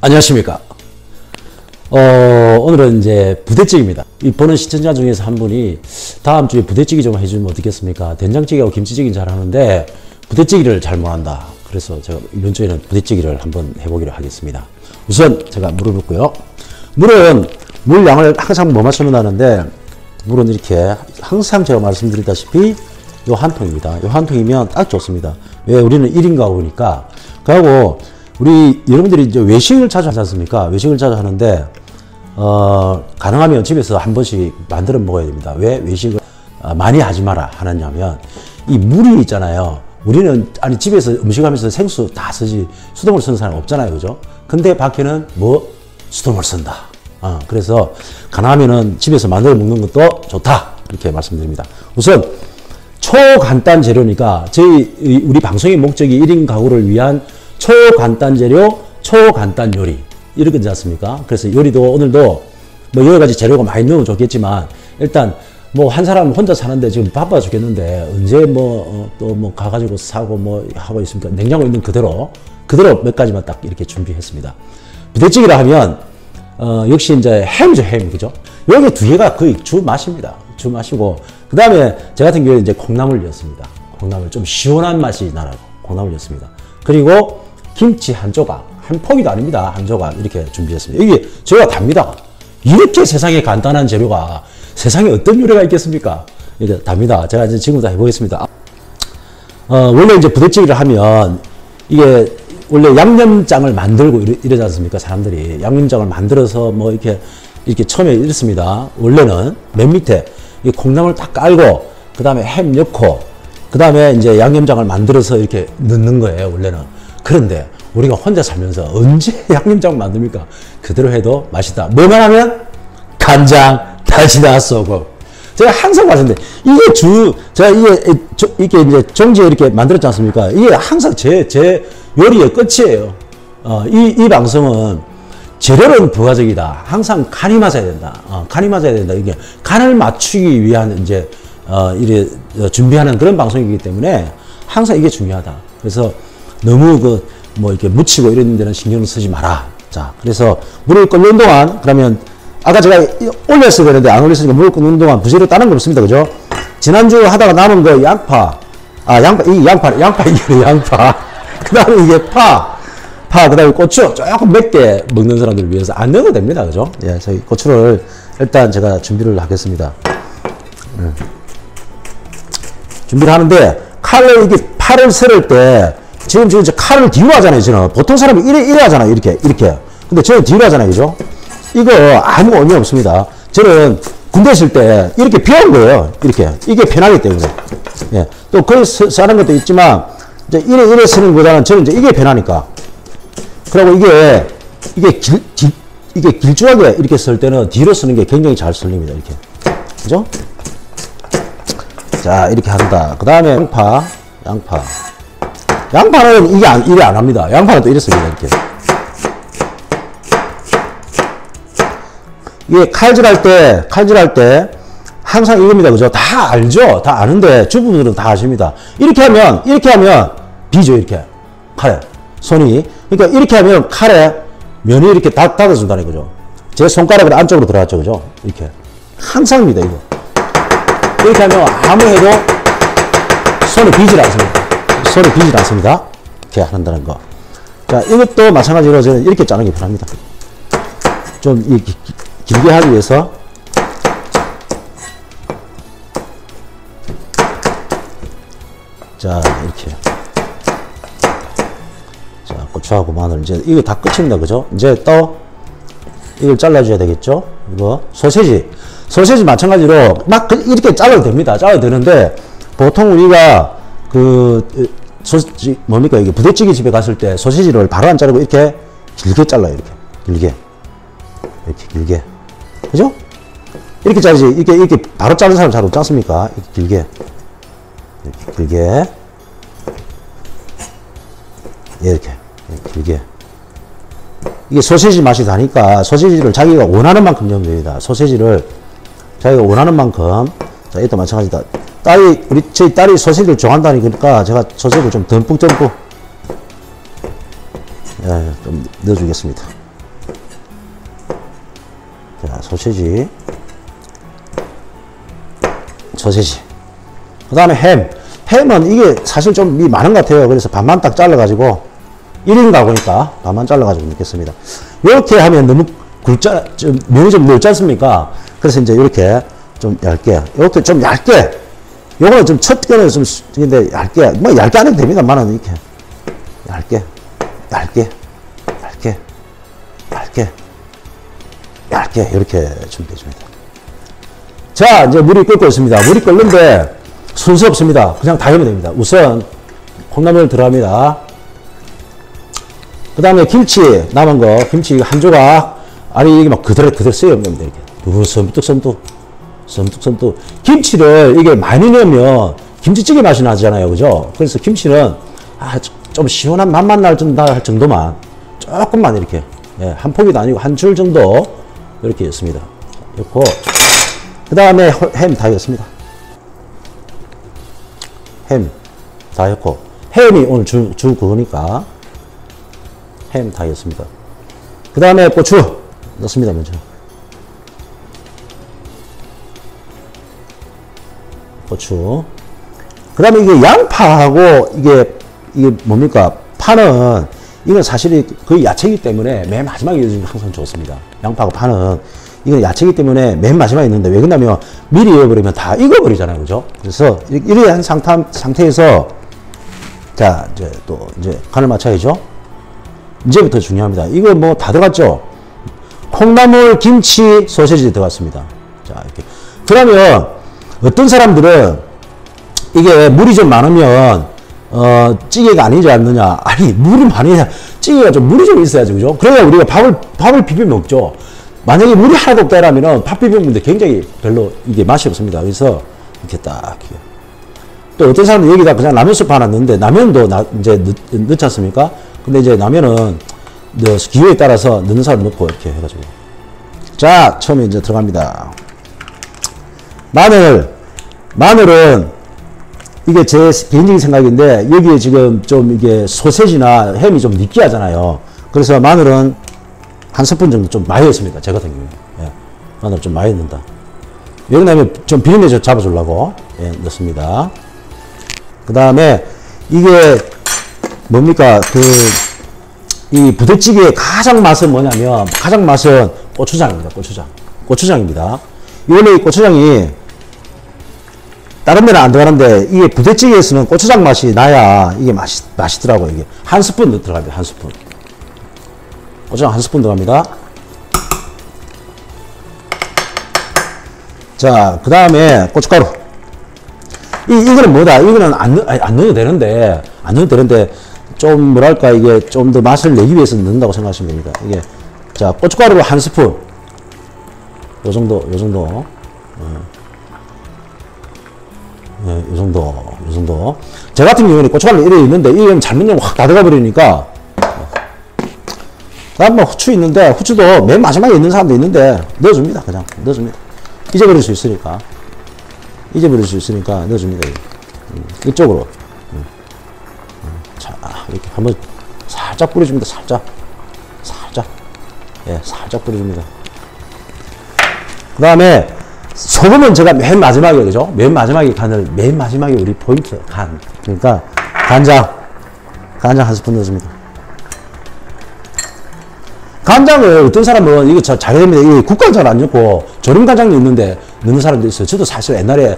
안녕하십니까. 오늘은 이제 부대찌개입니다. 이 보는 시청자 중에서 한 분이 다음 주에 부대찌개 좀 해주면 어떻겠습니까? 된장찌개하고 김치찌개는 잘 하는데 부대찌개를 잘 못한다. 그래서 제가 이번 주에는 부대찌개를 한번 해보기로 하겠습니다. 우선 제가 물을 붓고요. 물은 물 양을 항상 뭐 맞춰 놓는다는데 물은 이렇게 항상 제가 말씀드리다시피 요 한 통입니다. 요 한 통이면 딱 좋습니다. 왜? 우리는 1인 가구니까. 그리고 우리 여러분들이 이제 외식을 자주 하지 않습니까? 외식을 자주 하는데 가능하면 집에서 한 번씩 만들어 먹어야 됩니다. 왜 외식을 많이 하지 마라 하느냐면 이 물이 있잖아요. 우리는 아니 집에서 음식하면서 생수 다 쓰지 수돗물 쓰는 사람 없잖아요, 그죠? 근데 밖에는 뭐 수돗물 쓴다. 그래서 가능하면은 집에서 만들어 먹는 것도 좋다 이렇게 말씀드립니다. 우선 초간단 재료니까 우리 방송의 목적이 1인 가구를 위한 초간단 재료, 초간단 요리 이렇게 되지 않습니까? 그래서 요리도 오늘도 뭐 여러 가지 재료가 많이 넣으면 좋겠지만 일단 뭐 한 사람 혼자 사는데 지금 바빠 죽겠는데 언제 또 뭐 가가지고 사고 뭐 하고 있습니까? 냉장고 있는 그대로 몇 가지만 딱 이렇게 준비했습니다. 부대찌개라 하면 역시 이제 햄이죠, 햄, 그죠? 여기 두 개가 거의 주 맛입니다. 주 맛이고 그 다음에 제 같은 경우에 이제 콩나물을 넣습니다. 콩나물 좀 시원한 맛이 나라고 콩나물 넣습니다. 그리고 김치 한 조각, 한 포기도 아닙니다. 한 조각 이렇게 준비했습니다. 이게 재료가 답니다. 이렇게 세상에 간단한 재료가 세상에 어떤 요리가 있겠습니까? 이게 답니다. 제가 이제 지금부터 해보겠습니다. 원래 이제 부대찌개를 하면 이게 원래 양념장을 만들고 이러지 않습니까? 사람들이 양념장을 만들어서 뭐 이렇게 처음에 이렇습니다. 원래는 맨 밑에 이 콩나물 딱 깔고 그 다음에 햄 넣고 그 다음에 이제 양념장을 만들어서 이렇게 넣는 거예요, 원래는. 그런데 우리가 혼자 살면서 언제 양념장 만듭니까? 그대로 해도 맛있다. 뭐만 하면? 간장, 다시다, 소금. 제가 항상 말씀드려요. 제가 이게 이제 종지에 이렇게 만들었지 않습니까? 이게 항상 제 요리의 끝이에요. 이 방송은 재료는 부가적이다. 항상 간이 맞아야 된다. 간이 맞아야 된다. 이게 간을 맞추기 위한 이제 준비하는 그런 방송이기 때문에 항상 이게 중요하다. 그래서 너무 뭐 이렇게 묻히고 이런 데는 신경을 쓰지 마라. 자, 그래서 물을 끓는 동안 그러면 아까 제가 올렸어야 되는데 안 올렸으니까 물을 끓는 동안 부재료 다른 거 없습니다. 그죠? 지난주 하다가 남은 거 양파. 양파. 그 다음에 이게 파, 그 다음에 고추 조금 맵게 먹는 사람들을 위해서 안 넣어도 됩니다. 그죠? 예, 저희 고추를 일단 제가 준비를 하겠습니다. 준비를 하는데 칼을 이게 파를 썰을 때 지금 칼을 뒤로 하잖아요. 저는 보통 사람이 이래 하잖아요. 이렇게. 근데 저는 뒤로 하잖아요. 그죠? 이거 아무 의미 없습니다. 저는 군대 있을 때 이렇게 배운 거예요. 이게 편하기 때문에. 예. 또 거기 사는 것도 있지만 이제 이래 쓰는 것보다는 저는 이제 이게 편하니까. 그리고 이게 길쭉하게 이렇게 쓸 때는 뒤로 쓰는 게 굉장히 잘 쓸립니다. 이렇게. 그죠? 자, 이렇게 한다. 그 다음에 양파. 양파는 이래 안 합니다. 양파는 또 이래 씁니다. 이렇게. 이게 칼질할 때 항상 이겁니다. 그죠? 다 알죠? 다 아는데 주부들은 다 아십니다. 이렇게 하면 비죠. 이렇게. 칼에. 손이. 그러니까 이렇게 하면 칼에 면이 이렇게 닫아준다는 거죠. 제 손가락은 안쪽으로 들어갔죠. 그죠? 이렇게. 항상입니다. 이거. 이렇게 하면 아무 해도 손이 비질 않습니다. 이렇게 한다는 거. 자, 이것도 마찬가지로 저는 이렇게 짜는 게 편합니다. 좀 길게 하기 위해서. 자, 이렇게. 자, 고추하고 마늘. 이제 이거 다 끝입니다. 그죠? 이제 또 이걸 잘라줘야 되겠죠? 이거 소세지 마찬가지로 막 이렇게 잘라도 됩니다. 잘라도 되는데 보통 우리가 뭡니까? 이게 부대찌개 집에 갔을 때 소시지를 바로 안 자르고 이렇게 길게 잘라요. 이렇게 길게. 그죠? 이렇게 자르지. 이렇게 바로 자르는 사람 잘 없지 않습니까? 이렇게 길게. 이렇게 길게. 이게 소시지 맛이 나니까 소시지를 자기가 원하는 만큼 넣으면 됩니다. 소시지를 자기가 원하는 만큼. 자, 이것도 마찬가지다. 저희 딸이 소시지를 좋아한다니까 제가 소시지를 좀 듬뿍 좀 넣어주겠습니다. 자, 소세지. 그 다음에 햄은 이게 사실 좀 많은 것 같아요. 그래서 반만 딱 잘라가지고 1인 가구니까 반만 잘라가지고 넣겠습니다. 이렇게 하면 너무 면이 좀 넓지 않습니까? 그래서 이제 이렇게 좀 얇게, 이렇게 좀 얇게, 요거는 좀 첫 거는 좀, 근데 얇게, 뭐 얇게 안 해도 됩니다. 만은 이렇게. 얇게, 이렇게 준비해줍니다. 자, 이제 물이 끓고 있습니다. 물이 끓는데 순서 없습니다. 그냥 다 하면 됩니다. 우선 콩나물 들어갑니다. 그 다음에 김치, 남은 거, 김치 한 조각, 아니, 이게 막 그대로 쓰여면 됩니다. 이렇게. 섬뜩. 김치를 이게 많이 넣으면 김치찌개 맛이 나잖아요. 그죠? 그래서 김치는, 좀 시원한 맛만 날 정도만, 조금만 이렇게, 예, 한 포기도 아니고 한 줄 정도, 이렇게 했습니다. 넣고, 그 다음에 햄 다 넣었습니다. 햄 다 넣고, 햄이 오늘 주 그거니까, 햄 다 넣었습니다. 그 다음에 고추 넣습니다. 먼저. 고추. 그 다음에 이게 양파하고 이게 뭡니까? 파는, 이건 사실이 거의 야채이기 때문에 맨 마지막에 넣어주면 항상 좋습니다. 양파하고 파는, 이건 야채이기 때문에 맨 마지막에 넣는데, 왜 그러냐면 미리 넣어버리면 다 익어버리잖아요. 그죠? 그래서 이러한 상태에서, 자, 이제 간을 맞춰야죠. 이제부터 중요합니다. 이거 뭐 다 들어갔죠? 콩나물, 김치, 소시지 들어갔습니다. 자, 이렇게. 그러면 어떤 사람들은 이게 물이 좀 많으면 찌개가 아니지 않느냐? 아니, 물이 많으냐? 찌개가 좀 물이 좀 있어야지, 그죠? 그래야 우리가 밥을 비벼 먹죠. 만약에 물이 하나도 없다라면 밥 비벼 먹는데 굉장히 별로 이게 맛이 없습니다. 그래서 이렇게 딱. 또 어떤 사람은 여기다 그냥 라면스프 하나 넣는데, 라면도 이제 넣지 않습니까? 근데 이제 라면은 기호에 따라서 넣는 사람 넣고 이렇게 해가지고. 자, 처음에 이제 들어갑니다. 마늘은 이게 제 개인적인 생각인데, 여기에 지금 좀 이게 소세지나 햄이 좀 느끼하잖아요. 그래서 마늘은 한 스푼 정도 좀 많이 넣습니다. 제 같은 경우에. 예, 마늘 좀 많이 넣는다. 여기 나면 좀 비린내 좀 잡아주려고, 예, 넣습니다. 그 다음에 이게 뭡니까? 이 부대찌개의 가장 맛은 뭐냐면, 가장 맛은 고추장입니다. 고추장입니다. 원래 이 고추장이 다른 데는 안 들어가는데, 이게 부대찌개에서는 고추장 맛이 나야 이게 맛있더라고요. 이게 한 스푼 들어갑니다. 한 스푼. 고추장 한 스푼 들어갑니다. 자, 그 다음에 고춧가루. 이거는 뭐다? 이거는 안 넣어도 되는데, 좀 뭐랄까, 이게 좀 더 맛을 내기 위해서 넣는다고 생각하시면 됩니다. 이게, 자, 고춧가루를 한 스푼. 요 정도. 요 정도. 저 같은 경우는 고춧가루를 이래 있는데, 이건 잘못 넣으면 확 다 들어가 버리니까. 그 다음 뭐 후추 있는데, 후추도 맨 마지막에 있는 사람도 있는데, 넣어줍니다. 그냥. 넣어줍니다. 잊어버릴 수 있으니까 넣어줍니다. 이쪽으로. 자, 이렇게 한번 살짝 뿌려줍니다. 살짝. 예, 살짝 뿌려줍니다. 그 다음에 소금은 제가 맨 마지막에, 그죠? 맨 마지막에 우리 포인트, 간. 그러니까 간장 한 스푼 넣어줍니다. 간장을 어떤 사람은 이거 잘해야 됩니다. 이 국간장을 안 넣고 조림간장도 있는데 넣는 사람도 있어요. 저도 사실 옛날에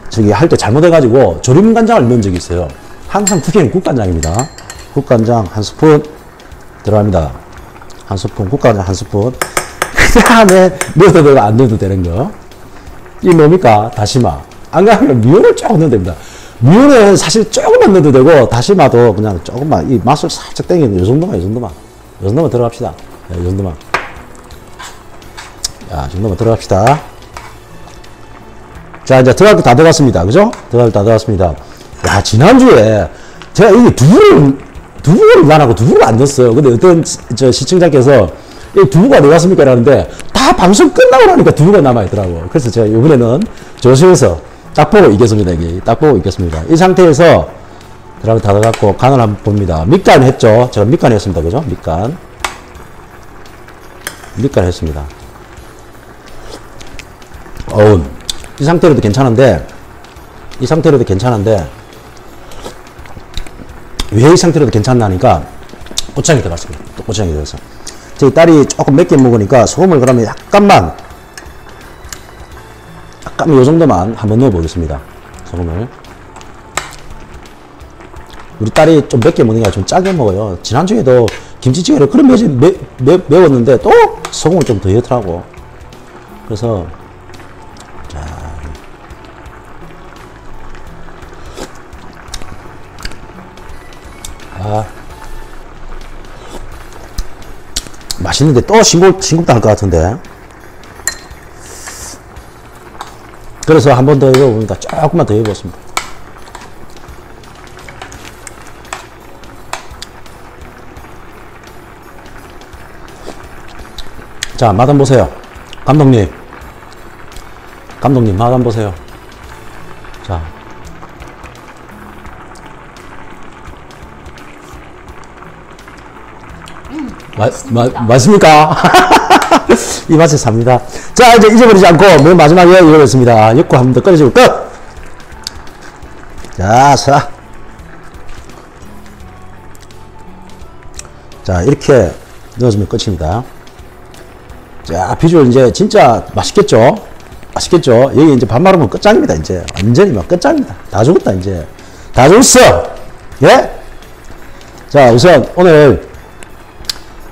저기 할 때 잘못해가지고 조림간장을 넣은 적이 있어요. 항상 국회는 국간장입니다. 국간장 한 스푼 들어갑니다. 한 스푼, 국간장 한 스푼. 그 다음에 넣어도 되고 안 넣어도 되는 거. 이 뭡니까? 다시마. 안 그러면 미온을 조금 넣어도 됩니다. 미온은 사실 조금만 넣어도 되고, 다시마도 그냥 조금만, 이 맛을 살짝 땡기는 요 정도만 들어갑시다. 네, 이 정도만. 자, 이 정도만 들어갑시다. 자, 이제 들어갈 거 다 들어갔습니다. 그죠? 들어갈 거 다 들어갔습니다. 야, 지난주에 제가 여기 두부를 안 하고 두부를 안 넣었어요. 근데 어떤 시청자께서 이 두부가 어디 갔습니까? 라는데 다 방송 끝나고 나니까 두부가 남아있더라고요. 그래서 제가 이번에는 조심해서 딱 보고 있겠습니다. 이게 딱 보고 있겠습니다. 이 상태에서 들어가고 다 들어갔고 간을 한번 봅니다. 밑간 했죠. 제가 밑간 했습니다. 그죠? 밑간 했습니다. 이 상태로도 괜찮은데, 왜 이 상태로도 괜찮나니까 고추장이 들어갔습니다. 또 고추장이 들어서. 저희 딸이 조금 맵게 먹으니까 소금을 그러면 약간만 요 정도만 한번 넣어 보겠습니다. 소금을. 우리 딸이 좀 맵게 먹는 게 아니라 좀 짜게 먹어요. 지난주에도 김치찌개를 그런 매웠는데 또 소금을 좀 더 넣더라고. 그래서 자, 맛있는데 또 싱겁다 할 것 같은데. 그래서 한 번 더 해봅니다. 조금만 더 해보겠습니다. 자, 맛 한번 보세요. 감독님, 맛 한번 보세요. 자, 맞습니까? 이 맛에 삽니다. 자, 이제 잊어버리지 않고 맨 마지막에 이거였습니다. 엮고 한 번 더 끓여주고 끝! 자, 이렇게 넣어주면 끝입니다. 자, 비주얼 이제 진짜 맛있겠죠? 여기 이제 밥 말으면 끝장입니다, 이제. 완전히 막 끝장입니다. 다 죽었다, 이제. 다 죽었어! 예? 자, 우선 오늘,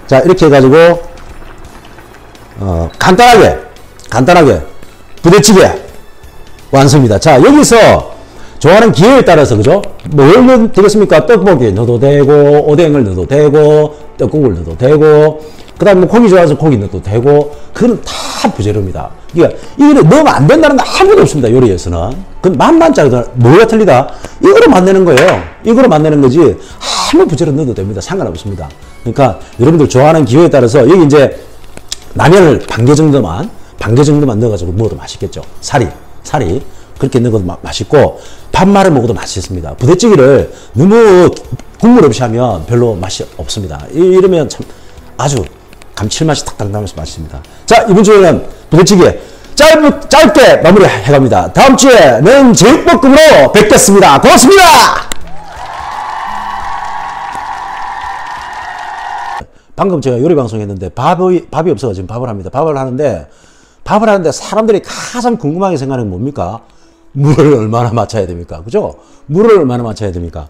자, 이렇게 해가지고, 간단하게, 부대찌개 완성입니다. 자, 여기서 좋아하는 기호에 따라서, 그죠? 뭘 넣으면 되겠습니까? 떡볶이 넣어도 되고, 오뎅을 넣어도 되고, 떡국을 넣어도 되고, 그 다음에 고기 좋아해서 고기 넣어도 되고, 그건 다 부재료입니다. 그러니까, 이거는 넣으면 안 된다는 거 아무것도 없습니다, 요리에서는. 그건 만만짜리다. 뭐가 틀리다? 이거로 만드는 거예요. 이거로 만드는 거지, 아무 부재료 넣어도 됩니다. 상관없습니다. 그러니까, 여러분들 좋아하는 기호에 따라서, 여기 이제, 라면을 반 개 정도만 넣어가지고 먹어도 맛있겠죠. 사리. 그렇게 넣어도 맛있고, 밥 말아 먹어도 맛있습니다. 부대찌개를 너무 국물 없이 하면 별로 맛이 없습니다. 이러면 참 아주 감칠맛이 탁탁 나면서 맛있습니다. 자, 이번 주에는 부대찌개 짧게 마무리 해갑니다. 다음 주에는 제육볶음으로 뵙겠습니다. 고맙습니다! 방금 제가 요리 방송 했는데 밥이 없어서 지금 밥을 합니다. 밥을 하는데 사람들이 가장 궁금하게 생각하는 게 뭡니까? 물을 얼마나 맞춰야 됩니까? 그죠? 물을 얼마나 맞춰야 됩니까?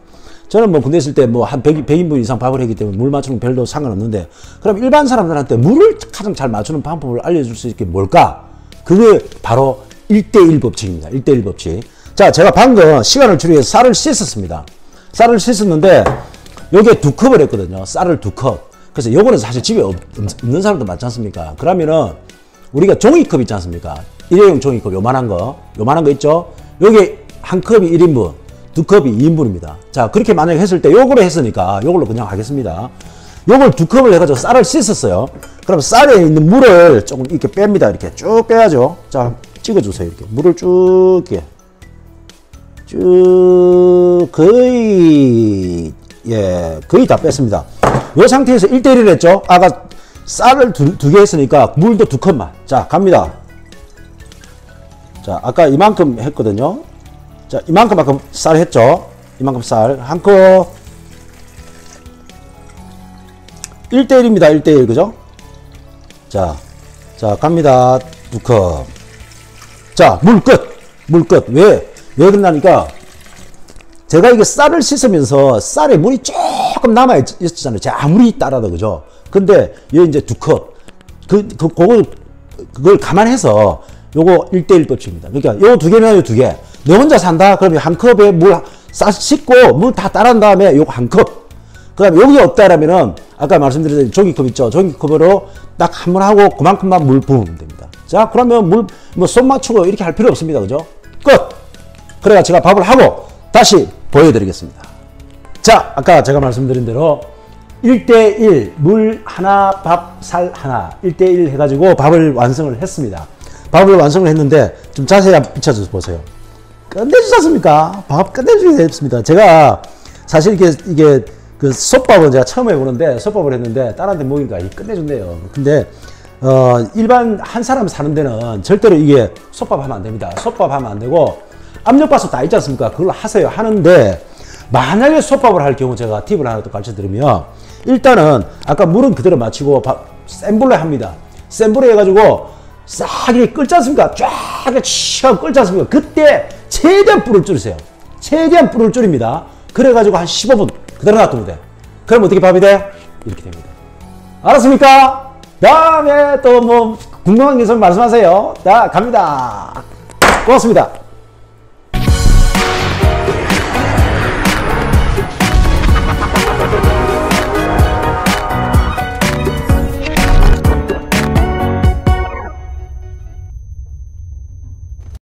저는 뭐 군대 있을 때 뭐 한 100인분 이상 밥을 했기 때문에 물 맞추는 거 별로 상관없는데, 그럼 일반 사람들한테 물을 가장 잘 맞추는 방법을 알려줄 수 있게 뭘까? 그게 바로 1대1 법칙입니다. 1대1 법칙. 자, 제가 방금 시간을 줄여서 쌀을 씻었습니다. 쌀을 씻었는데 여기에 2컵을 했거든요. 쌀을 2컵. 그래서 요거는 사실 집에 없는 사람도 많지 않습니까? 그러면은 우리가 종이컵 있지 않습니까? 일회용 종이컵 요만한 거 있죠? 여기 한 컵이 1인분, 2컵이 2인분입니다. 자, 그렇게 만약에 했을 때 요거로 했으니까 요걸로 그냥 하겠습니다. 요걸 2컵을 해가지고 쌀을 씻었어요. 그럼 쌀에 있는 물을 조금 이렇게 뺍니다. 이렇게 쭉 빼야죠. 자, 찍어주세요. 이렇게 물을 쭉 이렇게 거의 다 뺐습니다. 이 상태에서 1대1을 했죠. 아까 쌀을 두 개 했으니까 물도 2컵만. 자, 갑니다. 자, 아까 이만큼 했거든요. 자, 이만큼 아까 쌀 했죠. 이만큼 쌀 한 컵. 1대1입니다. 1대1, 그죠? 자, 갑니다. 2컵. 자, 물 끝. 왜 그러냐니까, 제가 이게 쌀을 씻으면서 쌀에 물이 조금 남아있잖아요. 제가 아무리 따라도, 그죠? 근데, 얘 이제 2컵. 그걸 감안해서, 요거 1대1 법칙입니다. 그러니까, 요 2개면 요 2개. 너 혼자 산다? 그러면 한 컵에 물 씻고, 물 다 따른 다음에 요거 한 컵. 그 다음에 여기 없다라면은, 아까 말씀드린 종이컵 있죠? 종이컵으로 딱 한 번 하고, 그만큼만 물 부으면 됩니다. 자, 그러면 손 맞추고 이렇게 할 필요 없습니다. 그죠? 끝! 그래가 제가 밥을 하고, 다시 보여드리겠습니다. 자, 아까 제가 말씀드린 대로 1대1 물 하나, 밥, 쌀 하나 1대1 해가지고 밥을 완성을 했습니다. 밥을 완성을 했는데 좀 자세히 한번 비춰서 보세요. 끝내주지 않습니까? 밥 끝내주게 됐습니다. 제가 사실 이게 그 솥밥은 제가 처음 해보는데 솥밥을 했는데 딸한테 먹이니까 끝내준대요. 근데 일반 한 사람 사는 데는 절대로 이게 솥밥 하면 안 됩니다. 솥밥 하면 안 되고, 압력밥솥 다 있지 않습니까? 그걸 하세요. 하는데, 만약에 솥밥을 할 경우 제가 팁을 하나 또 가르쳐 드리면, 일단은 아까 물은 그대로 마치고 센 불로 합니다. 센 불에 해가지고 싹 이렇게 끓지 않습니까? 쫙 치고 끓지 않습니까? 그때 최대한 불을 줄이세요. 최대한 불을 줄입니다. 그래가지고 한 15분 그대로 놔두면 돼. 그럼 어떻게 밥이 돼? 이렇게 됩니다. 알았습니까? 다음에 또 뭐 궁금한 게 있으면 말씀하세요. 자, 갑니다. 고맙습니다.